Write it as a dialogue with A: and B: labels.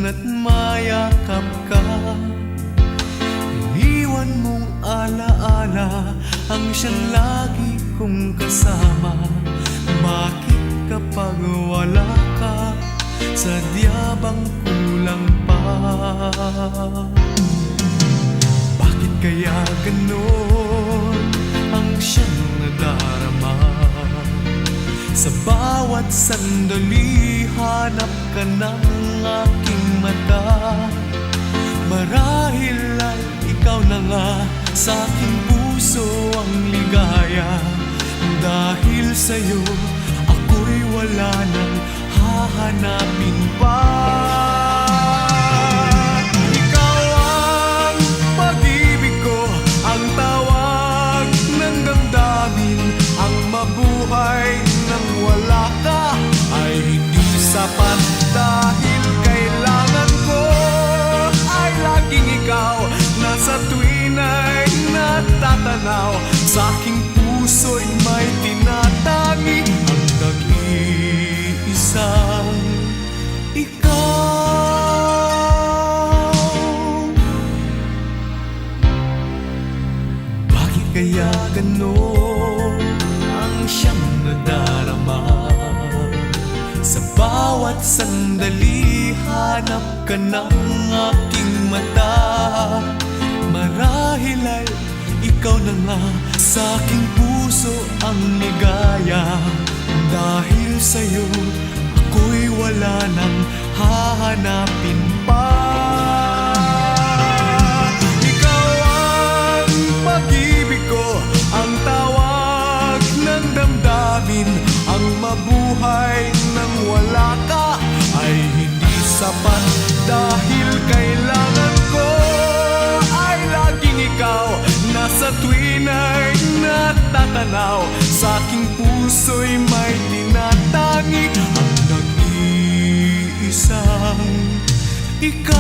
A: at mayakap ka. Iniwan mong alaala ang siyang lagi kong kasama. Bakit kapag wala ka, sadya bang kulang pa? Bakit kaya ganon ang siyang nadarama? Sa bawat sandali, hanap ka ng aking mata. Marahil ay ikaw na nga sa aking puso ang ligaya. Dahil sa'yo, ako'y wala nang hahanapin pa. Ikaw ang pag-ibig ko, ang tawag ng damdamin. Ang mabuhay nang wala ka ay hindi sapat. Dahil kailangan ko ay laging ikaw, na sa tuwin ay natatanaw. Sa aking puso'y may tinatangi ang nag-iisang ikaw. Bakit kaya ganon ang siyang nadarama? Sa bawat sandali, hanap ka ng aking mata. Marahil ay ikaw na nga sa aking puso ang ligaya. Dahil sa'yo, ako'y wala nang hahanapin pa. Ikaw ang pag-ibig ko, ang tawag ng damdamin. Ang mabuhay nang wala ka ay hindi sapat. Dahil kailangan ko ay laging ikaw, na sa tuwin ay natatanaw. Sa aking puso'y may tinatangi ang nag-iisang ikaw.